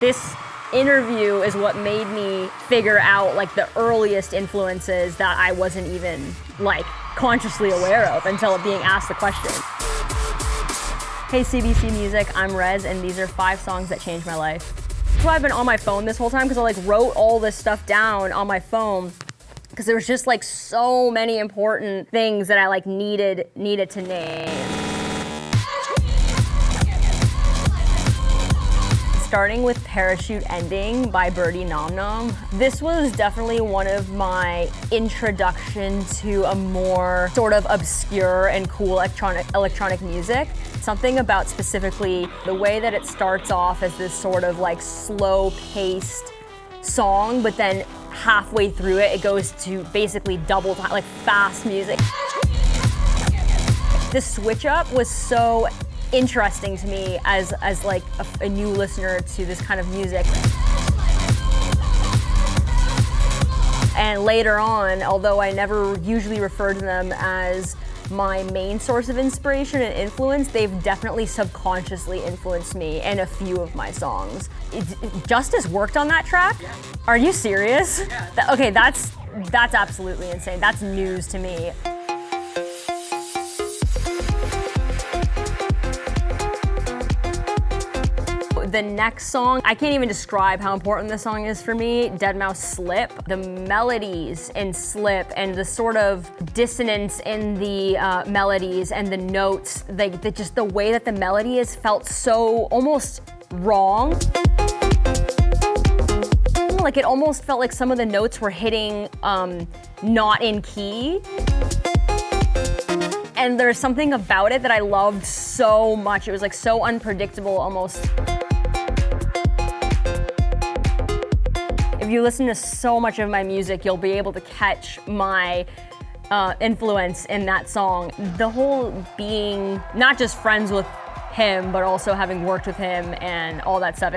This interview is what made me figure out like the earliest influences that I wasn't even like consciously aware of until being asked the question. Hey CBC Music, I'm Rezz, and these are 5 songs that changed my life. So I've been on my phone this whole time because I like wrote all this stuff down on my phone because there was just like so many important things that I like needed to name. Starting with Parachute Ending by Birdy Nom Nom. This was definitely one of my introduction to a more sort of obscure and cool electronic music. Something about specifically the way that it starts off as this sort of like slow-paced song, but then halfway through it, it goes to basically double time, like fast music. The switch up was so interesting to me as like a new listener to this kind of music. And later on, although I never usually refer to them as my main source of inspiration and influence, they've definitely subconsciously influenced me in a few of my songs. Justice worked on that track? Yeah. Are you serious? Yeah. Okay, that's absolutely insane. That's news to me. The next song, I can't even describe how important this song is for me, deadmau5 Slip. The melodies in Slip and the sort of dissonance in the melodies and the notes, just the way that the melody is felt so almost wrong. Like it almost felt like some of the notes were hitting not in key. And there's something about it that I loved so much. It was like so unpredictable almost. If you listen to so much of my music, you'll be able to catch my influence in that song. The whole being not just friends with him, but also having worked with him and all that stuff,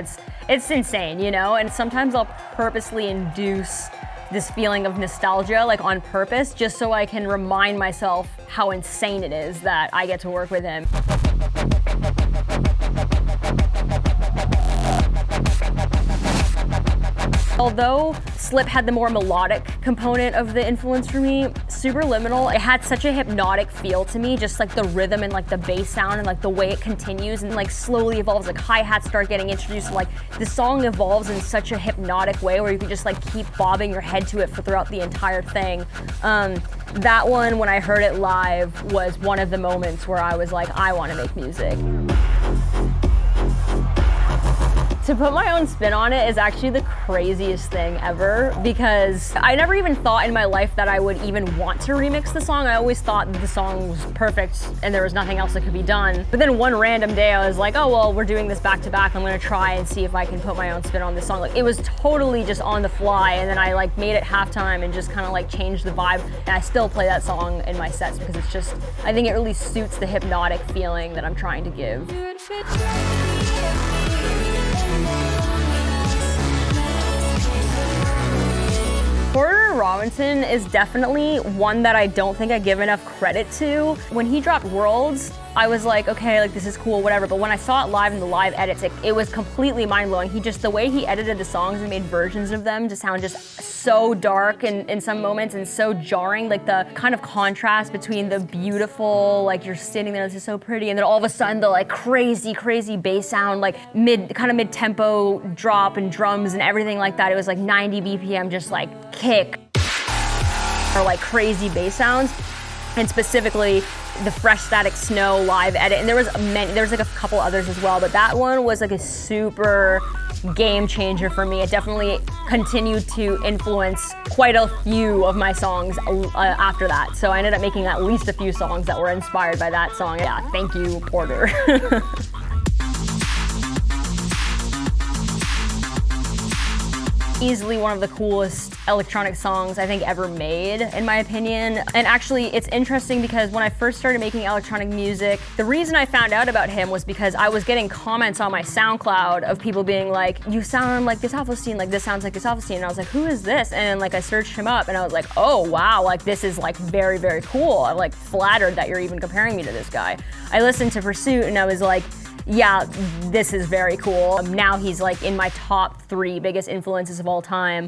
it's insane, you know? And sometimes I'll purposely induce this feeling of nostalgia, like on purpose, just so I can remind myself how insane it is that I get to work with him. Although Slip had the more melodic component of the influence for me, Superliminal, it had such a hypnotic feel to me, just like the rhythm and like the bass sound and like the way it continues and like slowly evolves, like hi-hats start getting introduced, like the song evolves in such a hypnotic way where you can just like keep bobbing your head to it throughout the entire thing. That one, when I heard it live, was one of the moments where I was like, I want to make music. To put my own spin on it is actually the craziest thing ever because I never even thought in my life that I would even want to remix the song. I always thought the song was perfect and there was nothing else that could be done. But then one random day I was like, oh well, we're doing this back to back. I'm gonna try and see if I can put my own spin on this song. Like it was totally just on the fly, and then I like made it halftime and just kind of like changed the vibe. And I still play that song in my sets because it's just, I think it really suits the hypnotic feeling that I'm trying to give. Porter Robinson is definitely one that I don't think I give enough credit to. When he dropped Worlds, I was like, okay, like this is cool, whatever. But when I saw it live in the live edits, it was completely mind-blowing. The way he edited the songs and made versions of them to sound just so dark in some moments and so jarring. Like the kind of contrast between the beautiful, like you're sitting there, this is so pretty, and then all of a sudden the like crazy mid sound, like mid-tempo drop and drums and everything like that. It was like 90 BPM, just like kick or like crazy bass sounds. And specifically the Fresh Static Snow live edit. And there was like a couple others as well, but that one was like a super game changer for me. It definitely continued to influence quite a few of my songs after that. So I ended up making at least a few songs that were inspired by that song. Yeah, thank you, Porter. Easily one of the coolest electronic songs I think ever made, in my opinion. And actually, it's interesting because when I first started making electronic music, the reason I found out about him was because I was getting comments on my SoundCloud of people being like, you sound like Gesaffelstein, like this sounds like Gesaffelstein. And I was like, who is this? And like I searched him up and I was like, oh wow, like this is like very, very cool. I'm like flattered that you're even comparing me to this guy. I listened to Pursuit and I was like, yeah, this is very cool. Now he's like in my top 3 biggest influences of all time.